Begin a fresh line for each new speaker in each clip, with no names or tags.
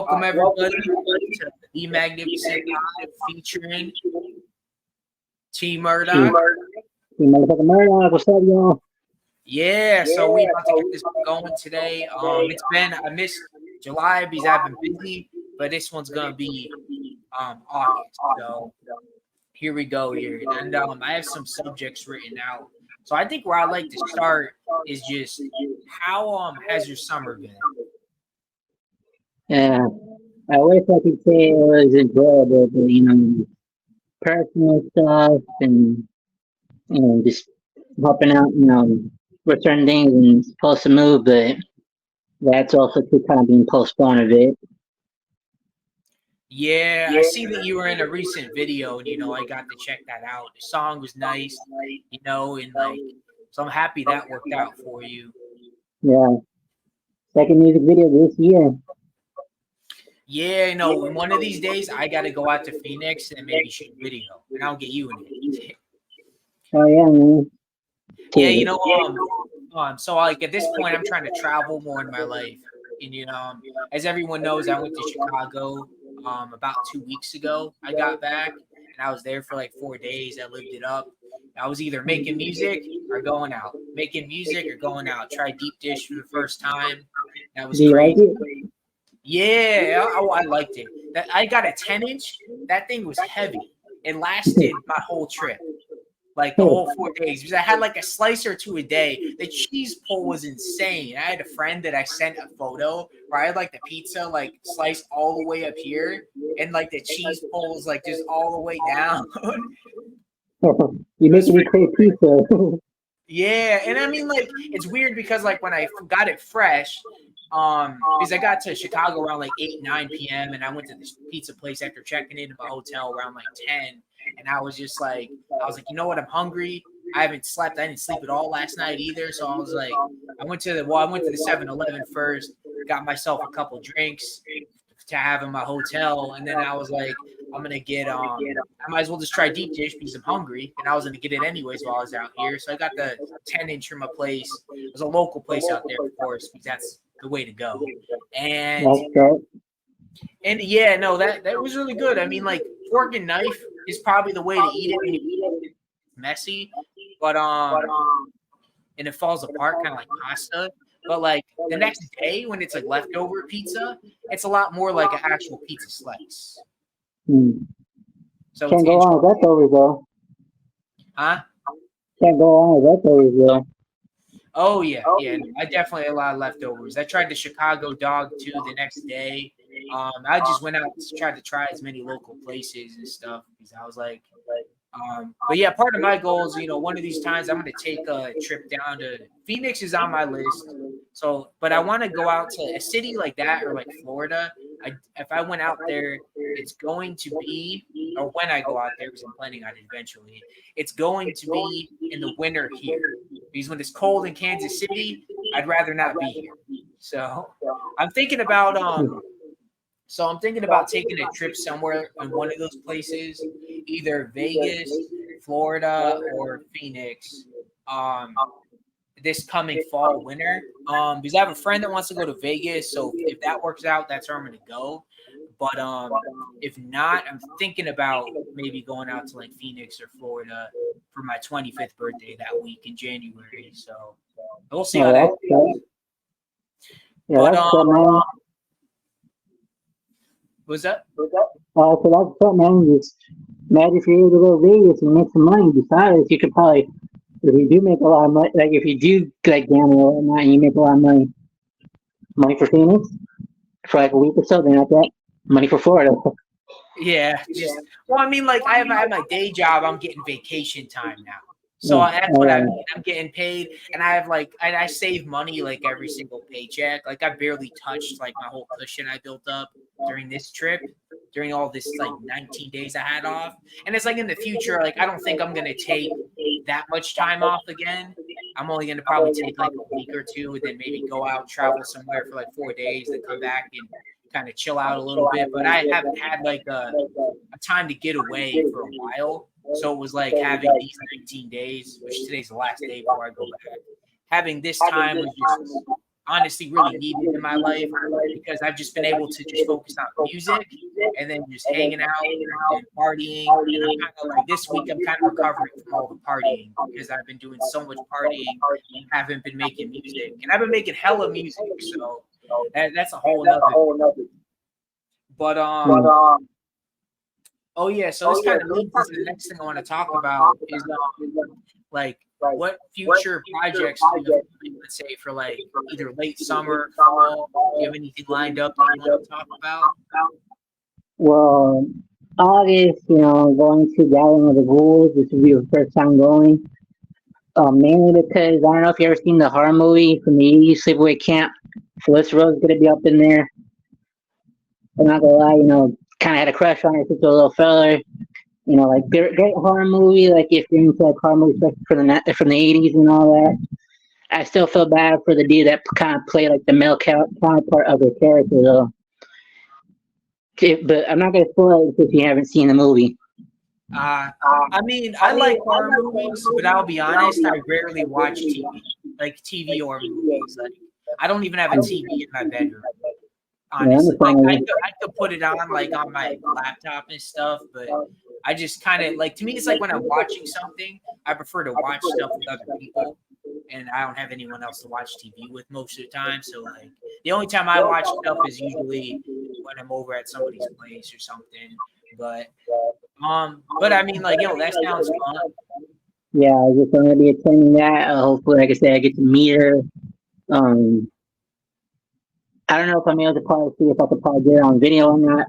Welcome everybody to the Magnificent Pod featuring T Murdock.
Murdock, what's up, y'all?
Yeah, so we about to get this going today. I missed July because I've been busy, but this one's gonna be August. So here we go here. And I have some subjects written out. So I think where I'd like to start is just how has your summer been?
Yeah, I wish I could say it was enjoyable, but personal stuff and just helping out, with certain things and supposed to move, but that's also kind of being postponed a bit.
Yeah, I see that you were in a recent video, and I got to check that out. The song was nice, and so I'm happy that worked out for you.
Yeah, second music video this year.
Yeah, one of these days I got to go out to Phoenix and maybe shoot a video, and I'll get you in it.
Oh yeah, man.
Yeah, so like at this point I'm trying to travel more in my life, and as everyone knows, I went to Chicago about 2 weeks ago. I got back and I was there for like 4 days. I lived it up. I was either making music or going out. Making music or going out. Tried deep dish for the first time. That was
Do you
crazy.
like it?
Yeah, I liked it. I got a 10-inch. That thing was heavy. It lasted my whole trip, like the whole 4 days, because I had like a slice or two a day. The cheese pull was insane. I had a friend that I sent a photo where I had like the pizza like sliced all the way up here, and like the cheese pull was like just all the way down.
You make me crave pizza.
Yeah, and I mean, like, it's weird because like when I got it fresh, because I got to Chicago around like 8-9 p.m. and I went to this pizza place after checking into my hotel around like 10, and I was like, you know what, I'm hungry. I haven't slept. I didn't sleep at all last night either. So I was like, I went to the 7-Eleven first, got myself a couple drinks to have in my hotel, and then I was like, I'm gonna get I might as well just try deep dish because I'm hungry, and I was gonna get it anyways while I was out here. So I got the 10-inch from a place. It was a local place out there, of course, because that's the way to go. And yeah, no, that was really good. I mean, like, fork and knife is probably the way to eat it when it's messy, but and it falls apart kind of like pasta. But like the next day when it's like leftover pizza, it's a lot more like an actual pizza slice. So
can't go on with leftovers though.
Huh?
Can't go on with leftovers though.
Oh yeah. I definitely had a lot of leftovers. I tried the Chicago dog too the next day. I just went out to try as many local places and stuff because I was like, but yeah, part of my goal is, one of these times I'm going to take a trip down to Phoenix is on my list. So, but I want to go out to a city like that or like Florida. If I went out there, it's going to be, or when I go out there, because I'm planning on it eventually, it's going to be in the winter here. Because when it's cold in Kansas City, I'd rather not be here. So I'm thinking about taking a trip somewhere in one of those places, either Vegas, Florida, or Phoenix, this coming fall, winter. Because I have a friend that wants to go to Vegas, so if that works out, that's where I'm going to go. But if not, I'm thinking about maybe going out to like Phoenix or Florida for my 25th birthday that week in January. So we'll see how that goes.
Yeah, but that's cool, man.
What's that?
So that's something, man. Just imagine if you're able to go to Vegas and make some money. Besides, you could probably, if you do make a lot of money, like if you do like gamble and whatnot, and you make a lot of money for Phoenix for like a week or so, then after that, money for Florida.
Yeah, well, I mean, like I have my day job. I'm getting vacation time now. So that's what I'm getting paid, and I have I save money like every single paycheck. Like I barely touched like my whole cushion I built up during this trip, during all this like 19 days I had off. And it's like in the future, like I don't think I'm gonna take that much time off again. I'm only gonna probably take like a week or two, and then maybe go out, travel somewhere for like 4 days, then come back and kind of chill out a little bit. But I haven't had like a time to get away for a while. So it was like having these 19 days, which today's the last day before I go back. Having this time was just honestly really needed in my life because I've just been able to just focus on music and then just hanging out and partying. And I'm kind of like this week I'm kind of recovering from all the partying because I've been doing so much partying, haven't been making music, and I've been making hella music. So that's a whole nother. But oh yeah, so this kind of leads into the next thing I want to talk about is like what future projects do you have, let's say for like either late summer, fall, do you have anything lined up that you want to talk about?
Well, August, going to Gathering of the Ghouls. This will be the first time going. Mainly because I don't know if you ever seen the horror movie from the 80s, Sleepaway Camp. Felicia's gonna be up in there. I'm not gonna lie, kind of had a crush on her since a little fella. Like great horror movie. Like if you're into like horror movies from the 80s and all that. I still feel bad for the dude that kind of played like the male counterpart of the character though. But I'm not gonna spoil it if you haven't seen the movie.
I mean, I like horror movies, but I'll be honest, I rarely watch TV, like TV or movies. Like, I don't even have a TV in my bedroom. Honestly, like I could put it on like on my laptop and stuff, but I just kind of like to me it's like when I'm watching something, I prefer to watch stuff with other people, and I don't have anyone else to watch TV with most of the time. So like the only time I watch stuff is usually when I'm over at somebody's place or something. But I mean like that sounds fun.
Yeah, I just going to be attending that. Hopefully, like I said, I get to meet her. I don't know if I'm able to probably see if I could probably get it on video or not.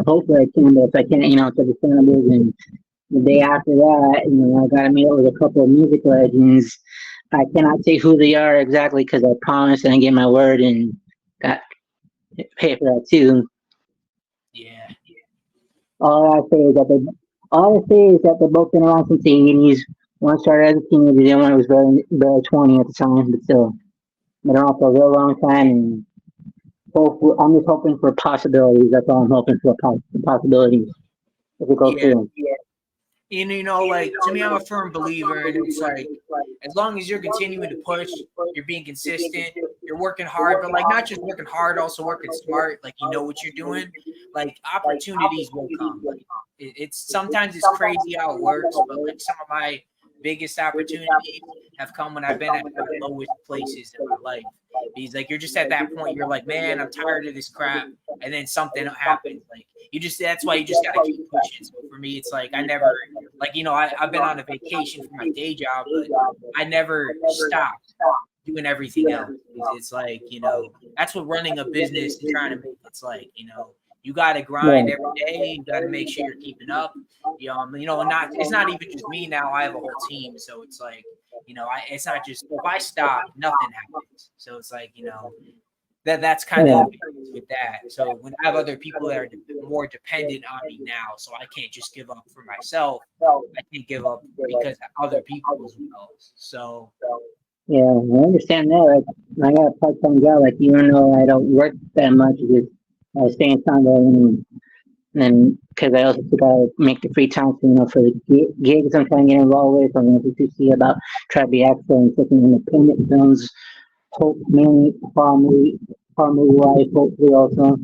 Hopefully I can, but if I can't, it's understandable. And the day after that, I got to meet up with a couple of music legends. I cannot say who they are exactly because I promised and I gave my word and got paid for that too.
Yeah.
All I say is that they've both been around since the 80s. One started as a teenager, the other one was barely 20 at the time, but still, been around for a real long time. And I'm just hoping for possibilities. That's all I'm hoping for, possibilities. If it goes through.
And like to me, I'm a firm believer, and it's like as long as you're continuing to push, you're being consistent, you're working hard, but like not just working hard, also working smart. Like you know what you're doing. Like opportunities will come. Like it's sometimes it's crazy how it works, but like some of my biggest opportunities have come when I've been at the lowest places in my life. Because like you're just at that point, you're like, man, I'm tired of this crap, and then something happens. Like that's why you just gotta keep pushing. So for me, it's like I never I've been on a vacation for my day job, but I never stopped doing everything else. It's like that's what running a business and trying to make it's like you got to grind every day. You got to make sure you're keeping up. It's not even just me now. I have a whole team, so it's like it's not just if I stop, nothing happens. So it's like that's kind of with that. So when I have other people that are more dependent on me now, so I can't just give up for myself. I can't give up because other people as well. So.
Yeah, I understand that. Like, I got a part-time job. Like, even though I don't work that much, just I stay in town and because I also gotta make the free time for the gigs I'm trying to get involved with. I'm going to see about try to be active and taking independent films. Hope mainly horror movie life. Hopefully also.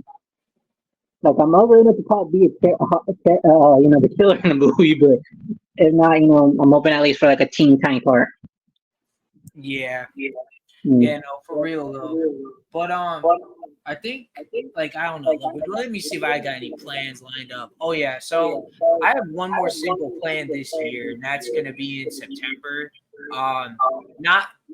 Like I'm over enough to probably be the killer in the movie, but if not, I'm hoping at least for like a teeny tiny part.
Yeah. Yeah, no, for real though. But I think like I don't know. Let me see if I got any plans lined up. Oh yeah, so I have one more single planned this year, and that's gonna be in September.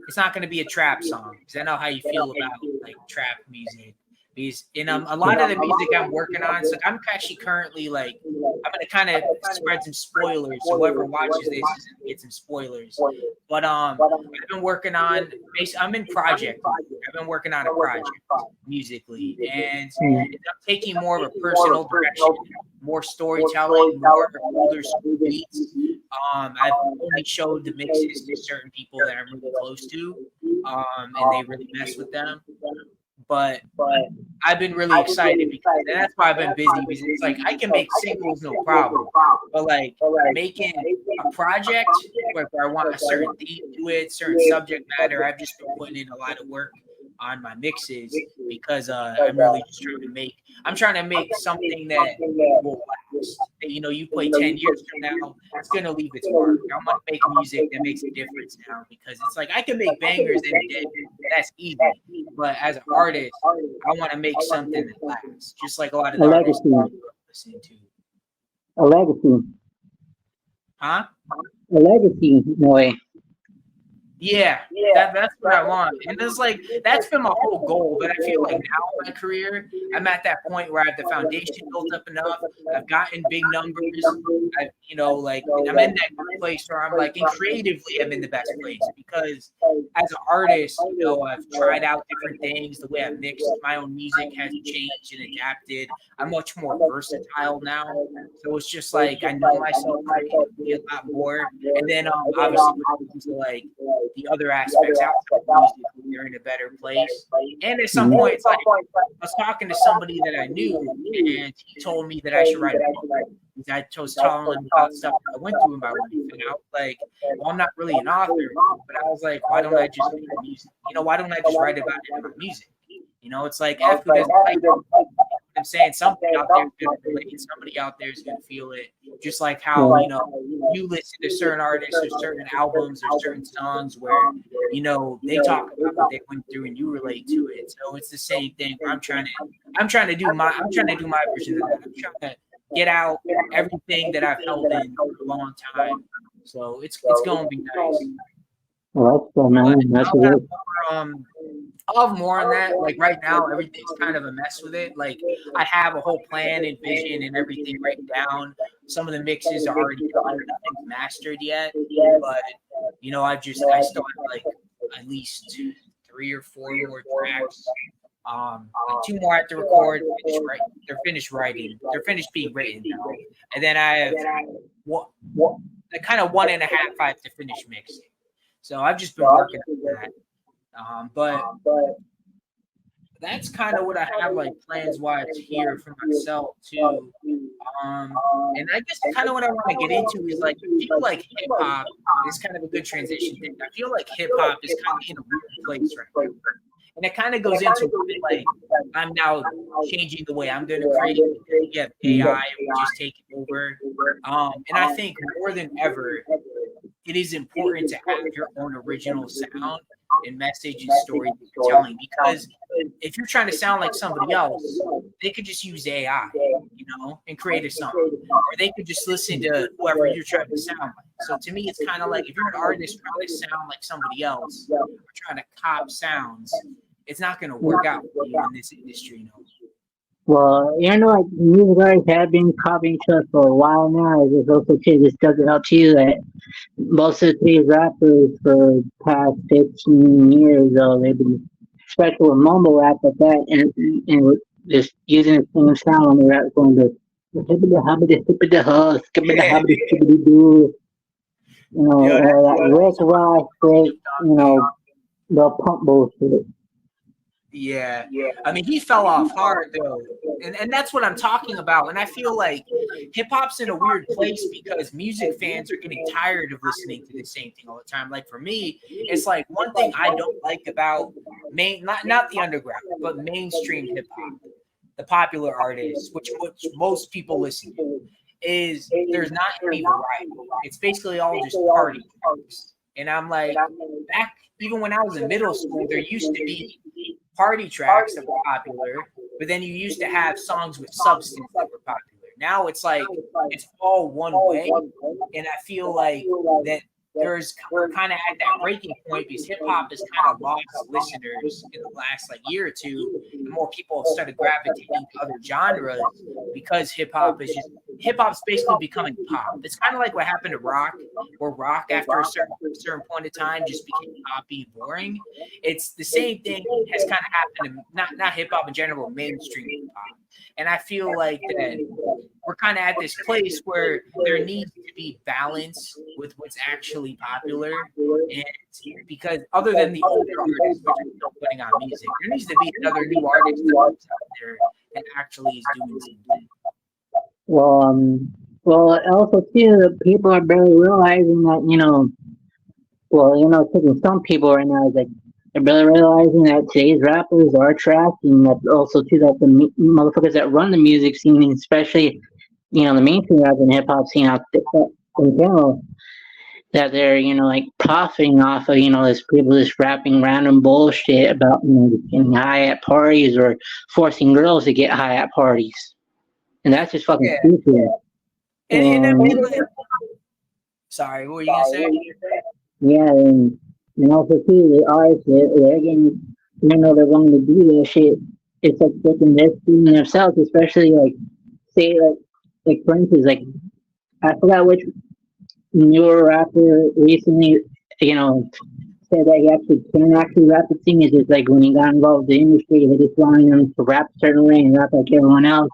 It's not gonna be a trap song because I know how you feel about like trap music. Because in a lot of the music I'm working on, so I'm actually currently like I'm gonna kind of spread some spoilers. So whoever watches this is gonna get some spoilers. But I've been working on. I'm in project. I've been working on a project musically, and I'm taking more of a personal direction, more storytelling, more older school beats. I've only showed the mixes to certain people that I'm really close to, and they really mess with them. But I've been really excited because and that's why I've been busy because it's like I can make singles no problem, but like making a project where I want a certain theme to it, certain subject matter, I've just been putting in a lot of work on my mixes because I'm really just trying to make something that will last. You know, you play 10 years from now, it's gonna leave its mark. I want to make music that makes a difference now because it's like I can make bangers any day. That's easy. But as an artist, I want to make something that lasts, just like a lot of
A
the artists
legacy.
I listen to.
A legacy.
Huh?
A legacy, in a way.
Yeah, that's what I want. And it's like that's been my whole goal. But I feel like now in my career, I'm at that point where I have the foundation built up enough. I've gotten big numbers. You know, like I'm in that place where I'm like, and creatively, I'm in the best place because as an artist, you know, I've tried out different things. The way I mixed my own music has changed and adapted. I'm much more versatile now. So it's just like I know myself creatively a lot more. And then obviously when it comes to like the other aspects outside of music, they're in a better place. And at some point, it's like I was talking to somebody that I knew, and he told me that I should write a book. I was telling him about stuff that I went through in my life, and I was like, "Well, I'm not really an author," but I was like, "Why don't I just make music? You know, why don't I just write about it in my music? You know, it's like F who doesn't like it. I'm saying something out there is going to relate. Somebody out there is going to feel it. Just like how, you know, you listen to certain artists or certain albums or certain songs where, you know, they talk about what they went through and you relate to it. So it's the same thing. I'm trying to do my version of that. I'm trying to get out everything that I've held in for a long time. So it's going to be nice.
Well, that's cool, man. That's good.
I'll have more on that. Like right now, everything's kind of a mess with it. Like I have a whole plan and vision and everything written down. Some of the mixes are already done, nothing's mastered yet. But you know, I still have like at least 3 or 4 more tracks. Like 2 more I have to record. They're finished writing. They're finished being written now. And then I have the kind of 1.5 I have to finish mixing. So I've just been working on that. But that's kind of what I have like plans wise here for myself too. And I guess kind of what I want to get into is like I feel like hip hop is kind of a good transition thing. I feel like hip hop is kind of in a weird place right now. And it kind of goes into like I'm now changing the way I'm going to create. You have AI just taking over. And I think more than ever, it is important to have your own original sound and message and story that you're telling, because if you're trying to sound like somebody else, they could just use AI, you know, and create a song, or they could just listen to whoever you're trying to sound like. So to me, it's kind of like if you're an artist trying to sound like somebody else or trying to cop sounds, it's not going to work out for you in this industry. You know?
Well, you know, like music artists have been copying each other for a while now. It just also too, just doesn't help too that most of these rappers for past 15 years, though, they've been, especially with mumble rap at that, and with just using the same sound on the rap, going to hibbity hobbity hippity huh, skibbity hobbity skibbity doo, you know, that Rick Ross, great, you know, the punk bullshit.
Yeah. I mean, he fell off hard though. And that's what I'm talking about. And I feel like hip hop's in a weird place because music fans are getting tired of listening to the same thing all the time. Like for me, it's like one thing I don't like about not the underground, but mainstream hip hop, the popular artists, which most people listen to, is there's not any variety. It's basically all just party tracks. And I'm like, back even when I was in middle school, there used to be party tracks that were popular, but then you used to have songs with substance that were popular. Now it's like it's all one way, and I feel like that we're kind of at that breaking point because hip hop has kind of lost listeners in the last like year or two, and more people have started gravitating to other genres because hip hop's basically becoming pop. It's kind of like what happened to rock, where rock after a certain point of time just became poppy and boring. It's the same thing has kind of happened to not hip hop in general, mainstream hip hop. And I feel like that we're kind of at this place where there needs to be balance with what's actually popular. And because other than the older artists which are still putting on music, there needs to be another new artist out there that actually is doing something.
Well, also too, people are barely realizing that, you know, taking some people right now is like They're really realizing that today's rappers are trash, and that also too that the motherfuckers that run the music scene, especially the mainstream rap and hip hop scene out there in general, that they're like profiting off of this people just rapping random bullshit about getting high at parties or forcing girls to get high at parties, and that's just fucking
Yeah,
stupid.
and I
And
mean, like, sorry, what were you gonna say?
yeah, and also too, the artists they're getting, they're willing to do that shit. It's like fucking they're screwing themselves, especially like say like for instance, like I forgot which newer rapper recently, you know, said that he actually can actually rap. The thing is just like when he got involved with the industry, they just wanted him to rap a certain way and rap like everyone else.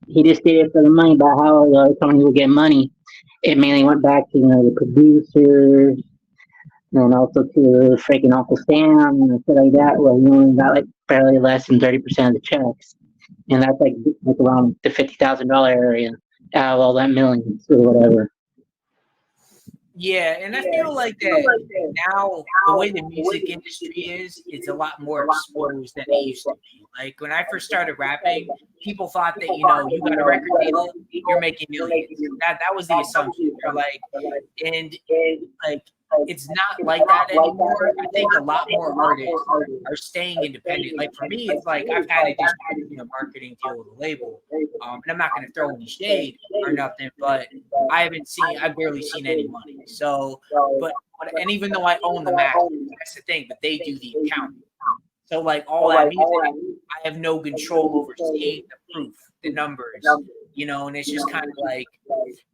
He just did it for the money, but how the other companies would get money. It mainly went back to the producers and also to freaking Uncle Sam and shit like that, where he only got like barely less than 30% of the checks, and that's like around the $50,000 area out of all that millions or whatever.
Yeah, and I feel like that now the way the music industry is, it's a lot more exposed than it used to be. Like when I first started rapping, people thought that you got a record deal, you're making millions. That was the assumption. They're like, and like it's not like that anymore. I think a lot more artists are staying independent. Like for me, it's like I've had a distribution and marketing deal with a label, and I'm not going to throw any shade or nothing, but I've barely seen any money. So, and even though I own the master, that's the thing, but they do the accounting. So like all that music, I have no control over seeing the proof, the numbers, and it's just kind of like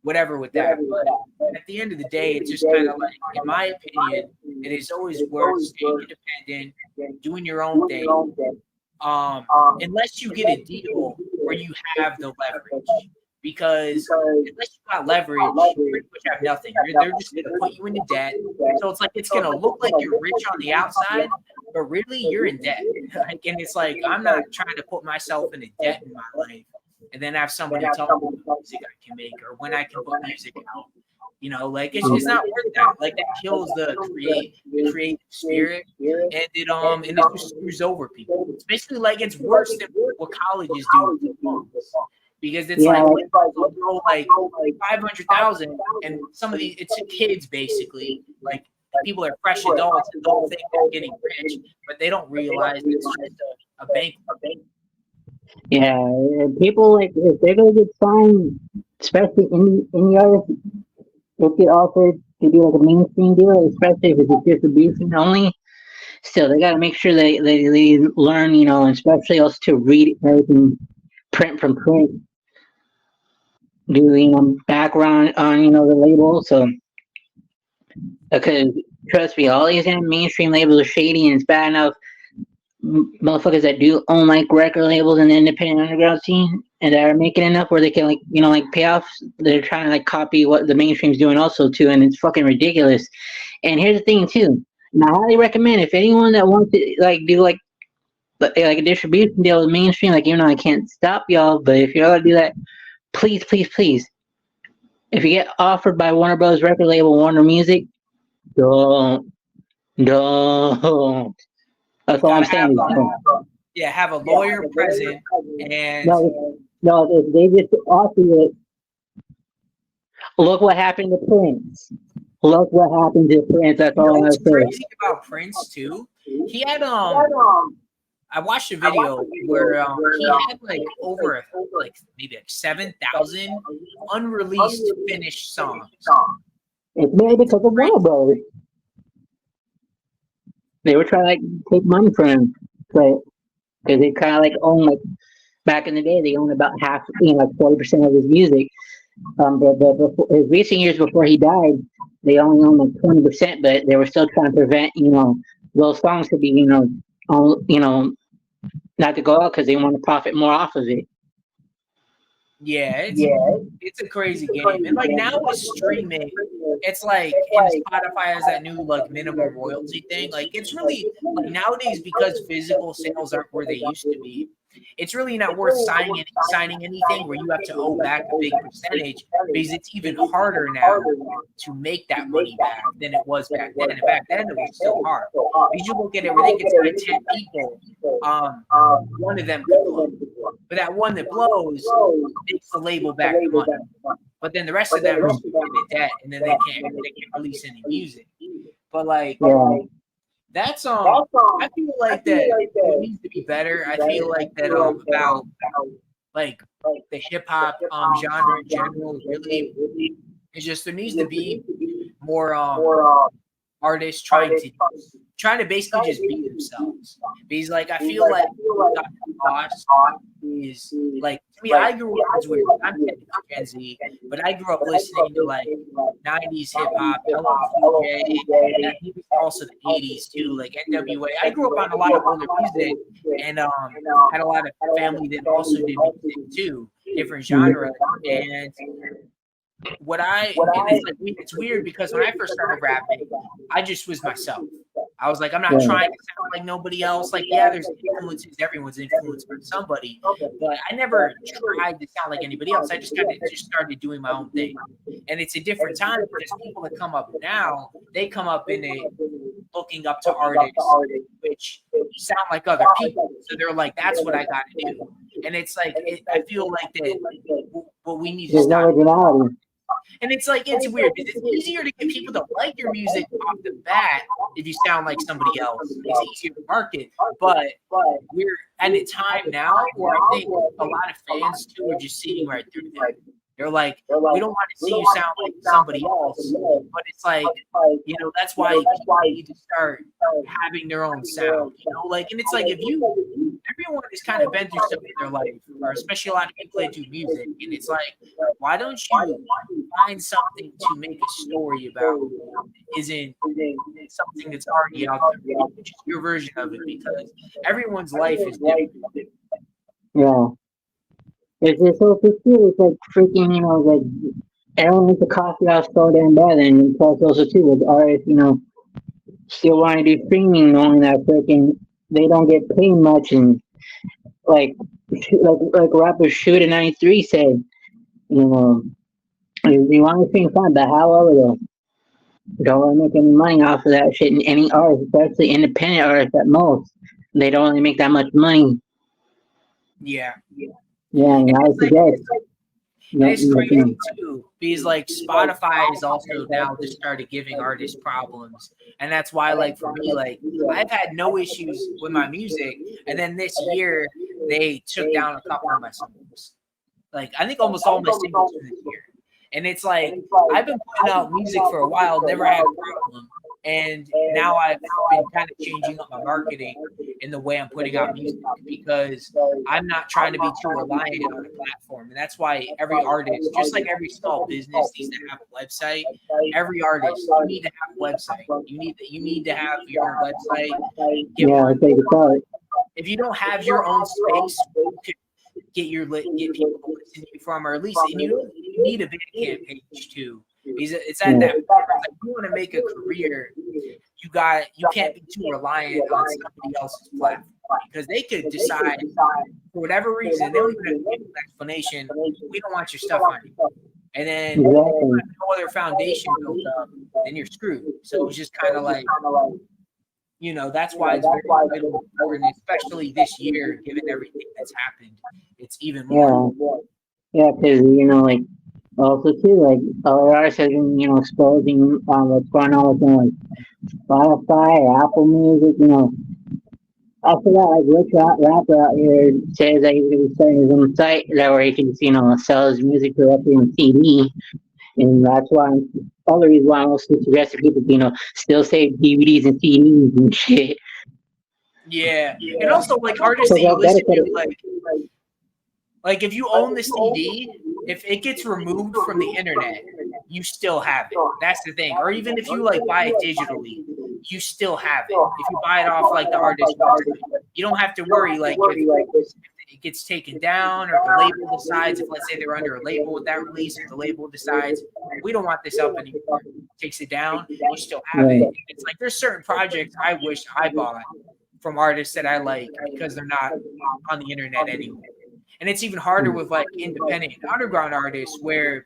whatever with that. But at the end of the day, it's just kind of like, in my opinion, it is always worth staying independent, doing your own thing, unless you get a deal where you have the leverage. Because unless you got leverage, you pretty much have nothing. They're just going to put you into debt. So it's like it's going to look like you're rich on the outside, but really you're in debt. And it's like I'm not trying to put myself into debt in my life and then have somebody tell me what music I can make or when I can put music out. Like it's not worth that. Like that kills the creative spirit, and it just screws over people. It's basically like it's worse than what colleges do to phones. Because it's like they'll throw like 500,000, and some of these it's kids basically. Like people are fresh adults and they'll think they're getting rich, but they don't realize it's just a bank.
Yeah, people like if they're gonna get signed, especially any artist, if get offered to do like a mainstream deal, especially if it's distribution only. Still, they gotta make sure they learn, and especially also to read everything print from print, do background on the label. So because trust me, all these mainstream labels are shady, and it's bad enough motherfuckers that do own like record labels and the independent underground scene and that are making enough where they can like pay off. They're trying to like copy what the mainstream's doing also too, and it's fucking ridiculous. And here's the thing too, and I highly recommend if anyone that wants to like do like a distribution deal with mainstream, like I can't stop y'all, but if you're gonna do that, please, please, please, if you get offered by Warner Bros. Record label, Warner Music, don't.
You
That's all I'm
gotta have
saying.
have a lawyer present, and
No, if they just offer it, look what happened to Prince. Look what happened to Prince. That's all I'm
what's
saying.
crazy about Prince too? He had I watched a video where he had like over like maybe like 7,000 unreleased finished songs.
It's maybe because of Warner Bros. They were trying to like take money from him, but because they kind of like own like back in the day they owned about half, like 40% of his music. But before, his recent years before he died, they only owned like 20%, but they were still trying to prevent those songs to be not to go out because they want to profit more off of it.
Yeah, it's a crazy game. And like now with streaming, it's like and Spotify has that new like minimum royalty thing. Like it's really like nowadays because physical sales aren't where they used to be. it's really not worth signing anything where you have to owe back a big percentage, because it's even harder now to make that money back than it was back then. And back then it was still hard. Because you look at it where they could sign 10 people, one of them could blow. But that one that blows makes the label back the money. But then the rest of them are in debt, and then they can't release any music. But like that's I feel like that it needs to be better. I feel like that about like the hip hop genre in general really, it's just there needs to be more artists trying to basically just be themselves. Because like I feel like Boss is like, to me, I grew up, it's weird, I'm Gen Z, but I grew up listening to like 90s hip hop, LL J, and also the 80s too, like NWA. I grew up on a lot of older music, and had a lot of family that also did music too, different genres. And it's weird because when I first started rapping, I just was myself. I was like, I'm not trying to sound like nobody else. Like, yeah, there's influences. Everyone's influenced by somebody, but I never tried to sound like anybody else. I just kind of just started doing my own thing. And it's a different time because people that come up now, they come up in a looking up to artists which sound like other people. So they're like, that's what I got to do. And it's like, I feel like that what we need to stop. And it's like, it's weird because it's easier to get people to like your music off the bat if you sound like somebody else. It's easier to market. But we're at a time now where I think a lot of fans too are just seeing right through that. They're like, we don't want to see you sound like somebody else. But it's like, you know, that's why people need to start having their own sound. You know, like, and it's like, everyone has kind of been through stuff in their life, or especially a lot of people that do music. And it's like, why don't you find something to make a story about isn't something that's already out there, which is your version of it, because everyone's life is different.
Yeah. It's so cool. It's like freaking, you know, like everyone wants the coffee house so damn bad, and plus also too with artists, you know, still want to do streaming, knowing that freaking they don't get paid much, and like rapper Shooter 93 said, you know, you want to stream fine, but however though, don't really make any money off of that shit. And any artist, especially independent artists at most, they don't really make that much money.
Yeah.
Yeah, and I suggest.
It's crazy too, because like Spotify has also now just started giving artists problems, and that's why, like for me, like I've had no issues with my music, and then this year they took down a couple of my songs. Like I think almost all my singles for this year, and it's like I've been putting out music for a while, never had a problem. And now I've been kind of changing up my marketing in the way I'm putting out music, because I'm not trying to be too reliant on a platform. And that's why every artist, just like every small business needs to have a website, every artist, you need to have a website. You need to have your own website. If you don't have your own space, you can get people to listen to you from, or at least you need a Bandcamp page too. Because it's at that point, like, you want to make a career, you can't be too reliant on somebody else's platform, because they could decide for whatever reason, they don't even have to give an explanation, we don't want your stuff on you. And then if you have no other foundation built up, then you're screwed. So it's just kind of like, you know, that's why it's very important, especially this year, given everything that's happened. It's even more.
Yeah, because, you know, like, also too, like other artists have been, you know, exposing what's going on with, you know, like Spotify, Apple Music, you know. I forgot, like, which rapper out here says that he's gonna be starting his own site that where he can, you know, sell his music directly on CD, and that's why other reason why I also suggest people, you know, still save DVDs and CDs and shit.
Yeah, and also like artists that you listen to, like if you own the CD, if it gets removed from the internet, you still have it. That's the thing. Or even if you like buy it digitally, you still have it. If you buy it off like the artist website, you don't have to worry like if it gets taken down, or if the label decides, if let's say they're under a label with that release, if the label decides we don't want this up anymore, takes it down, you still have it. It's like there's certain projects I wish I bought from artists that I like because they're not on the internet anymore. And it's even harder with like independent underground artists where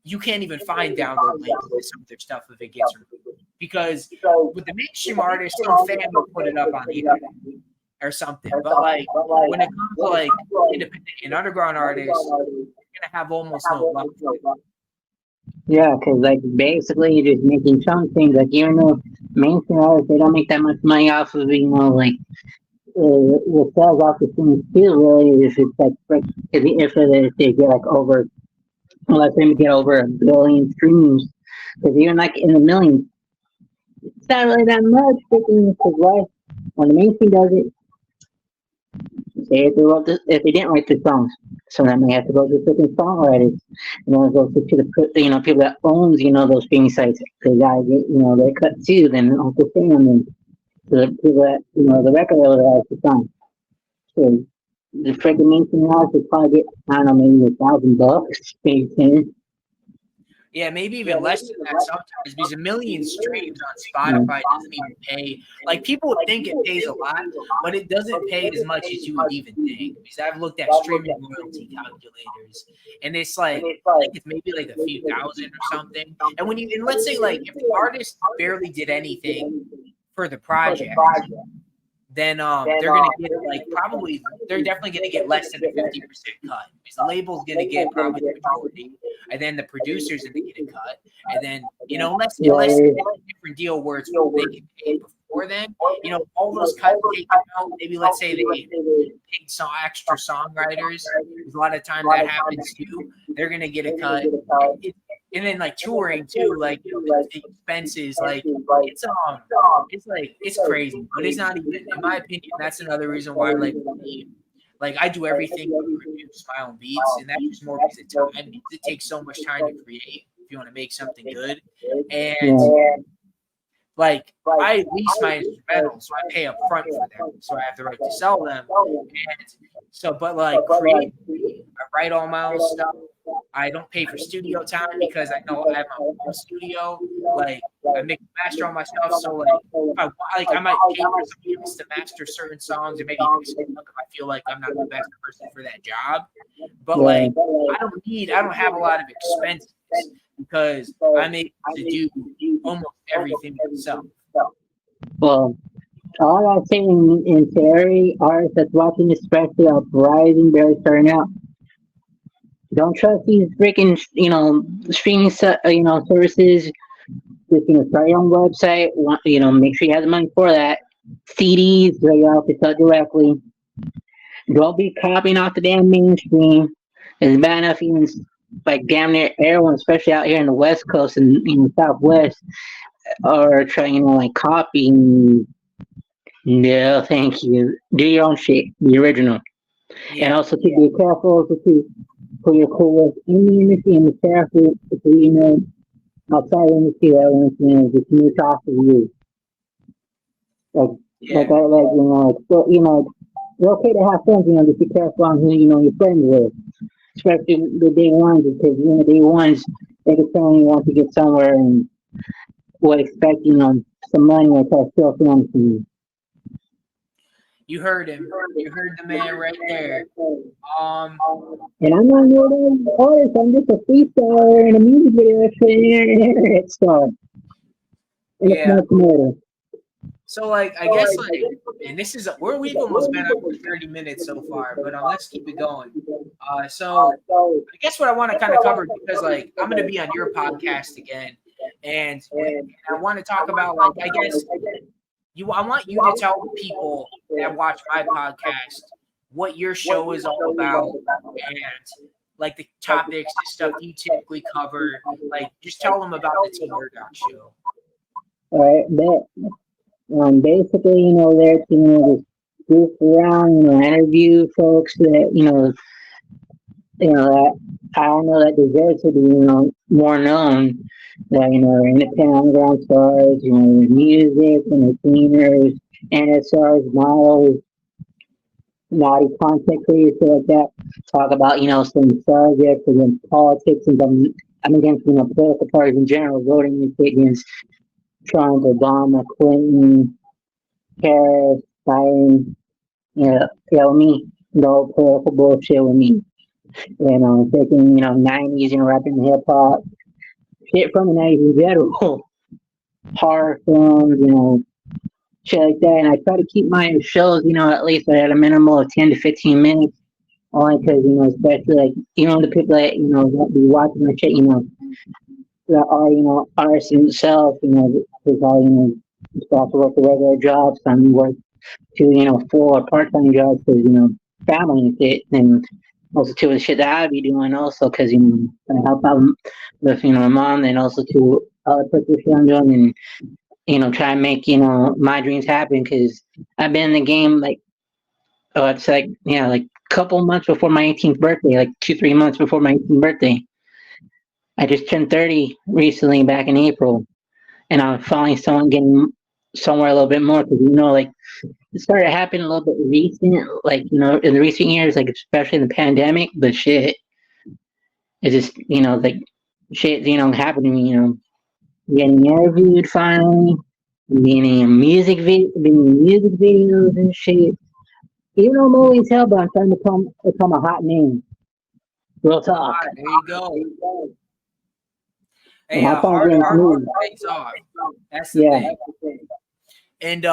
you can't even find download links to some of their stuff if it gets removed. Because with the mainstream artists, some fan will put it up on the internet or something. But like when it comes to like independent and underground artists, you're gonna have almost no luck with it.
Yeah, because like basically you're just making chunk things. Like even though mainstream artists they don't make that much money off of like the sales off the things too. Really, if it's like if they get like over, let's say they get over 1 billion streams, because even like in the millions, it's not really that much. Because why when the mainstream does it, say if they didn't write the songs, so then they have to go to freaking songwriters, and then go to the people that owns those streaming sites. They gotta get their cut too. Then Uncle Sam and the people that the record label has the song. So the freaking mainstream artists would probably get I don't know maybe $1,000, maybe 10.
Yeah, maybe even less than that sometimes because a million streams on Spotify doesn't even pay. Like people would think it pays a lot, but it doesn't pay as much as you would even think. Because I've looked at streaming royalty calculators, and it's like I think it's maybe like a few thousand or something. And let's say like if the artist barely did anything for the project, then they're gonna get like they're definitely gonna get less than a 50% cut because the label's gonna get probably the majority, and then the producer's gonna get a cut, and then unless it's a different deal where it's they get paid before then, all those cuts taken out. Maybe let's say they paid some extra songwriters. Because a lot of time that happens too. They're gonna get a cut. And then like touring too, like the expenses, like it's crazy, but it's not even in my opinion. That's another reason why like me, like I do everything to produce my own beats, and that's just more because of time. Because it takes so much time to create if you want to make something good, and like I lease my instrumentals, so I pay up front for them, so I have the right to sell them, and so but like creatively, I write all my own stuff. I don't pay for studio time because I know I have my own studio. Like I make master all my stuff, so like I might pay for somebody else to master certain songs and maybe mix it up if I feel like I'm not the best person for that job. But like I don't have a lot of expenses because I'm able to do almost everything myself.
Well, all I'm saying in theory, artists that's watching, especially uprising, barely starting out, don't trust these freaking, streaming, services. Just, start your own website. Make sure you have the money for that. CDs, so you have to sell directly. Don't be copying off the damn mainstream. It's bad enough even like damn near everyone, especially out here in the West Coast and Southwest, are trying like copying. No, thank you. Do your own shit, the original.
Yeah.
And also to be careful to for your co-workers in the industry and be careful to outside the industry that when it's new talk of you. It's okay to have friends, just be careful on who you're friends with. Especially the day ones, because day ones they can tell you want to get somewhere and would expect some money or try to steal from you.
You heard him. You heard the man right there.
And I'm not an artist. I'm just a freestyler and a music video star.
Yeah. So like I guess like, and this is we've almost been up for 30 minutes so far, but let's keep it going. So I guess what I want to kind of cover because like I'm gonna be on your podcast again, and I want to talk about like I guess. I want you to tell people that watch my podcast what your show is all about and like the topics, the stuff you typically cover. Like, just tell them about the Team Murdock show.
All right, basically, they're to just goof around, interview folks that that I don't know that deserve to be more known. That independent underground stars, music, entertainers, NSRs, models, naughty content creators, stuff like that. Talk about some subjects against politics and I'm against political parties in general, voting against Trump, Obama, Clinton, Harris, fighting, me, no political bullshit with me. Taking, 90s, rapping hip hop, shit from the 90s in general, horror films, shit like that. And I try to keep my shows, at least at a minimum of 10 to 15 minutes. Only because, especially like, the people that, that be watching the shit, that are, artists themselves, because all, supposed to work a regular job, some work two, full or part-time jobs because, family and shit. And also to the shit that I be doing also because, I help out with, my mom and also to other put shit I'm doing and, try and make, my dreams happen because I've been in the game like, it's like, like a couple months before my 18th birthday, like 2, 3 months before my 18th birthday. I just turned 30 recently back in April and I'm finally someone getting somewhere a little bit more because, like, it started happening a little bit recent, like, in the recent years, like, especially in the pandemic, but shit, it just, like, shit, happening, getting interviewed finally, being in music videos and shit. Even though I'm always hell, but I'm trying to become a hot name. Real talk.
There you go.
And
Hey,
I'm trying to
hard
get
work
into
pays off. That's the
yeah.
thing. And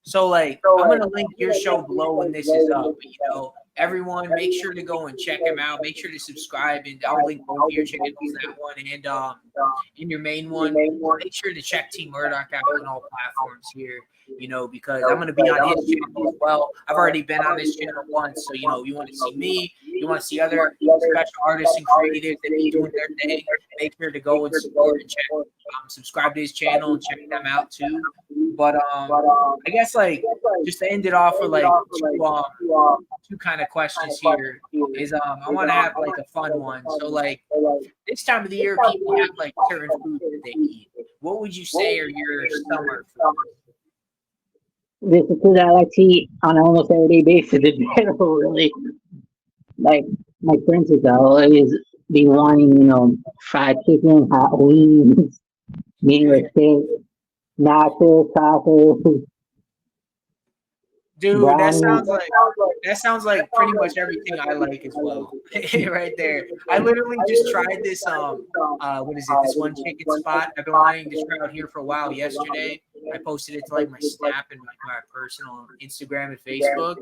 so like I'm gonna link your show below when this is up. Everyone make sure to go and check him out. Make sure to subscribe, and I'll link both of your channels, that one and in your main one. Make sure to check Team Murdock out on all platforms here. Because I'm gonna be on his channel as well. I've already been on his channel once, so you want to see me, you want to see other special artists and creators that be doing their thing. Make sure to go and support and check, subscribe to his channel and check them out too. But I guess like just to end it off with like two kind of questions here is I want to have like a fun one. So like this time of the year, people have like certain foods that they eat. What would you say are your summer foods?
This is food I like to eat on an almost everyday basis in general, really. Like, my friends is always be wanting, fried chicken, hot wings, meat with steak, nachos, tacos,
Dude,
brownies.
that sounds like pretty much everything I like as well. Right there. I literally just tried this what is it, this one chicken spot I've been wanting to try out here for a while yesterday. I posted it to like my Snap and like my personal Instagram and Facebook.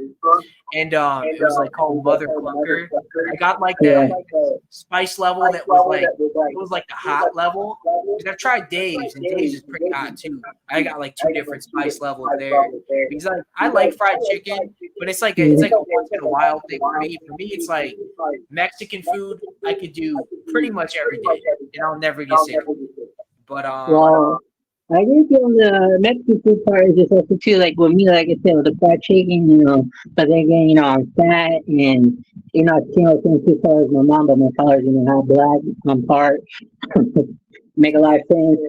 And it was like called Mother Clucker. I got like
Yeah.
the spice level that was like it was like the hot level. Because I've tried Dave's and Dave's is pretty hot too. I got like two different spice levels there. Because like I like fried chicken, but it's like a once in a while thing for me. For me, it's like Mexican food I could do pretty much every day, and I'll never get sick of it. But
Well, I agree with you on the Mexican food part is just also too, like with me, like I said, with the fried chicken, but then again, I'm fat and, I can't same two colors my mom, but my colors, half black, I'm part. Make a lot of sense.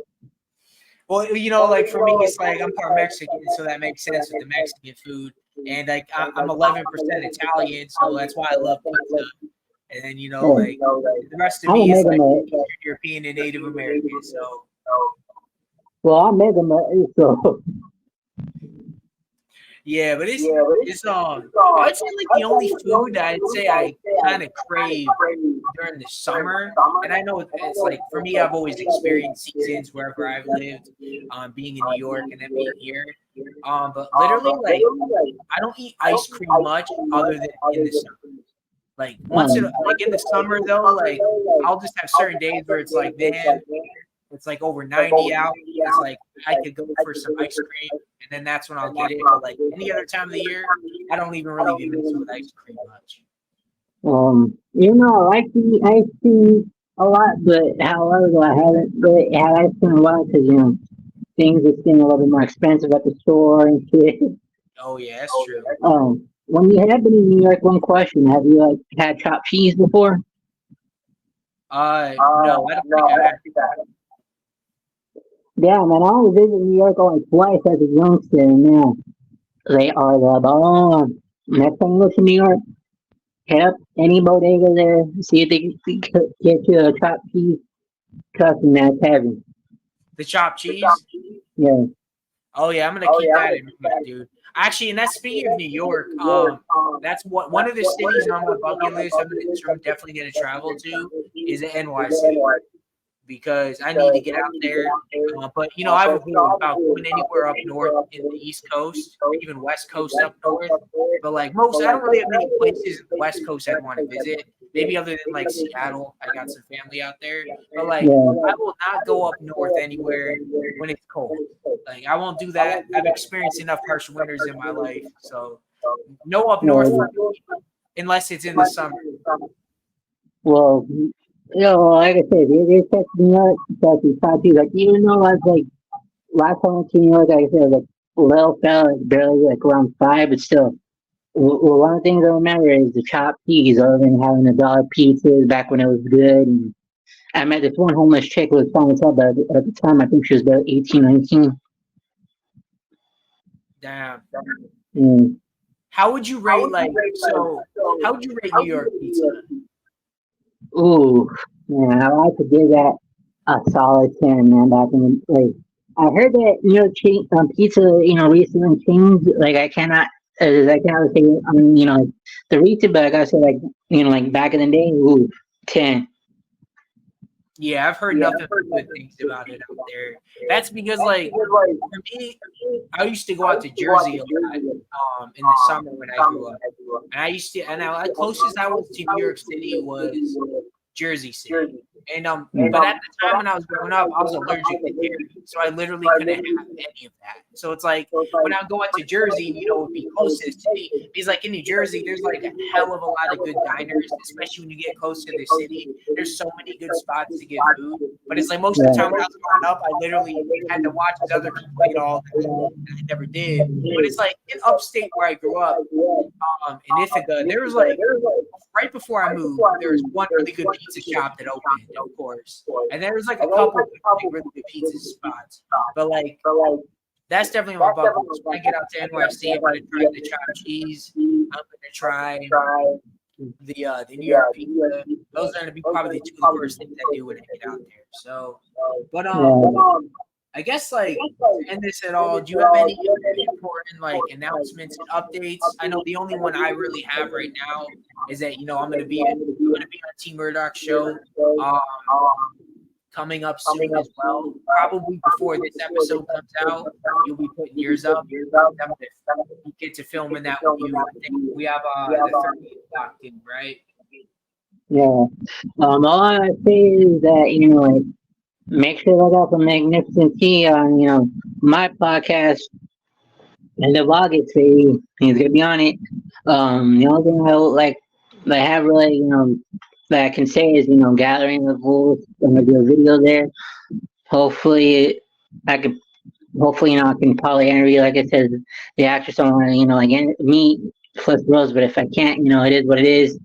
well, like for me, it's like I'm part Mexican, so that makes sense with the Mexican food. And like I'm 11% Italian, so that's why I love pizza. And then like the rest of
I'm a
me is like
mega
Eastern European and Native American. So
well, I'm mega so
yeah, but it's I'd say like the only food that I'd say I kind of crave during the summer, and I know it's like for me, I've always experienced seasons wherever I've lived, being in New York and then being here. But literally, like I don't eat ice cream much other than in the summer. Like like in the summer though, like I'll just have certain days where it's like, man, it's like over 90 out. It's like I could go for some ice cream, and then that's when I'll get it. But like any other time of the year, I don't even really be messing with ice cream much.
I like to eat ice cream a lot, but however, I haven't really had ice cream a lot because, things are getting a little bit more expensive at the store and shit.
Oh yeah, that's true.
When you have been in New York, one question: have you like had chopped cheese before?
No, I don't think I have.
Yeah, man, I only visited New York only twice as a youngster, and now they are the bomb. Next time you go to New York, hit up any bodega there, see if they can get you a chopped cheese. Trust me, that's heaven.
The chopped cheese.
Yeah.
Oh yeah, I'm gonna keep that in mind, dude. Actually, and that's speaking of New York. That's one of the cities on my bucket list. I'm definitely going to travel to is NYC because I need to get out there. But I have a rule about going anywhere up north in the East Coast, or even West Coast up north. But like I don't really have many places in the West Coast I'd want to visit. Maybe other than like Seattle, I got some family out there. But like,
Yeah.
I will not go up north anywhere when it's cold. Like, I won't do that. I've experienced enough harsh winters in my life, so no up north for me, unless it's in the summer.
Well, like I said, they text me up, to talk to you. Like, even though I was like, last time I went to New York, like I said, like, little fella, like, barely like around 5, but still. Well, one of the things I remember is the chopped cheese, other than having the dollar pizzas back when it was good. And I met this one homeless chick who was fine as hell, but at the time, I think she was about 18, 19.
Damn.
Mm.
How would you rate how would you rate New York pizza?
Ooh, man, I like to give that a solid 10, man. Back in the like, I heard that pizza, recently changed. Like, I cannot say, the recent, but I gotta say, like, like back in the day, ooh, 10.
Yeah, I've heard nothing but good things about it out there. That's because, like, for me, I used to go out to Jersey a lot in the summer when I grew up, and the closest I was to New York City was Jersey City. And but at the time when I was growing up, I was allergic to dairy, so I literally couldn't have any of that. So it's like when I go out to Jersey, it would be closest to me. Because like in New Jersey, there's like a hell of a lot of good diners, especially when you get close to the city. There's so many good spots to get food. But it's like most of the time when I was growing up, I literally had to watch as other people ate all that, and I never did. But it's like in upstate where I grew up, in Ithaca, there was like right before I moved, there was one really good pizza shop that opened, of course, and there was like a couple of really good pizza spots. But like that's definitely my bucket list. When I get out to NYC, I'm gonna try the chopped cheese. I'm gonna try the New York pizza. Those are gonna be probably the two of the first things I do when I get out there. So, but I guess like to end this at all, do you have any important like announcements and updates? I know the only one I really have right now is that I'm gonna be on Team Murdock's show coming up soon as well. Probably before this episode comes out, you'll be putting yours up. I'm gonna get to filming that with you. I think we have the 30th locked in, right?
Yeah. All I say is that, like, make sure to look out for Magnificent T on, my podcast and the vlog it say he's gonna be on it. The only thing I have really, that I can say is, gathering the rules. I'm gonna do a video there. Hopefully, I can. Hopefully, I can probably interview, like I said, the actress on, like meet plus Rose. But if I can't, it is what it is.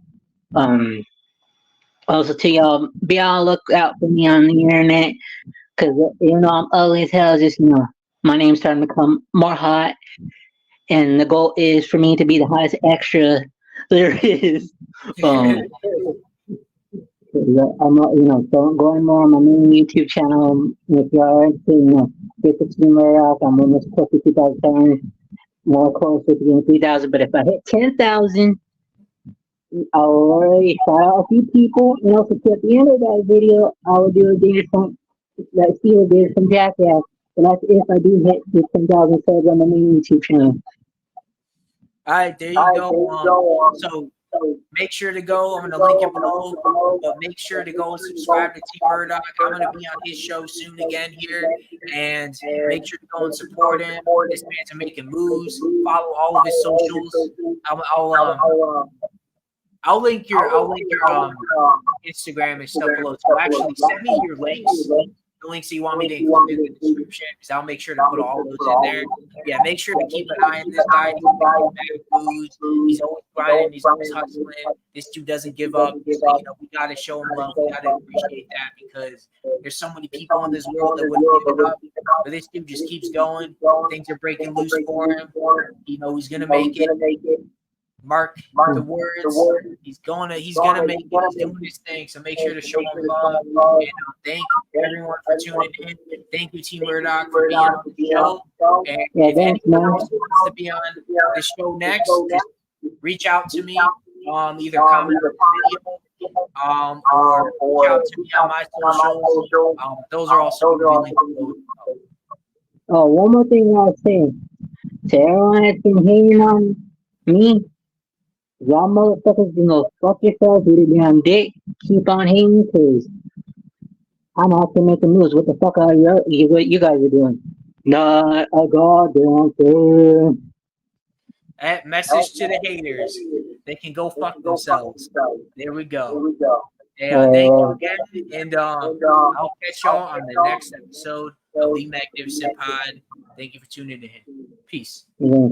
Also, to y'all, be on the lookout for me on the internet. Because, I'm ugly as hell. Just, my name's starting to become more hot. And the goal is for me to be the hottest extra there is. I'm, so going more on my main YouTube channel. If y'all are interested, get the team right off. I'm almost close to 2,000, more close to getting 3,000. But if I hit 10,000, I'll already shout out a few people. And also, at the end of that video, I will do a dangerous point. That Steelers did some jackass. But that's if I do hit the 10,000 subs on my main YouTube channel.
All right, there you go. So make sure to go. I'm going to link it below. But make sure to go and subscribe to T Murdock. I'm going to be on his show soon again here. And make sure to go and support him. This man's making moves. Follow all of his socials. I'll link your Instagram and stuff below. So actually, send me your links. The links that you want me to include in the description, because I'll make sure to put all those in there. Yeah, make sure to keep an eye on this guy. He's making back moves. He's always grinding. He's always hustling. This dude doesn't give up. So, we got to show him love. We got to appreciate that, because there's so many people in this world that wouldn't give it up. But this dude just keeps going. Things are breaking loose for him. He's going to make it. Mark the words. He's gonna make it. He's doing his thing. So make sure to show him love. And thank everyone for tuning in. Thank you, Team Murdock, for being on the show. And
Yeah,
if
thanks,
anyone
man.
else wants to be on the show next, just reach out to me. Either comment on the video, or reach out to me on my socials. Those are also going to be linked below.
Oh, one more thing I was saying. To everyone that's been hating on me, y'all motherfuckers, fuck yourselves, really be on dick, keep on hating, cause I'm out to make the news. What the fuck are what you guys are doing? Not a goddamn thing.
That message to the haters. They can go fuck themselves. There we go. Hey, thank you again, and I'll catch y'all on the next episode of the Magnificent Pod. Thank you for tuning in. Peace.
Yeah.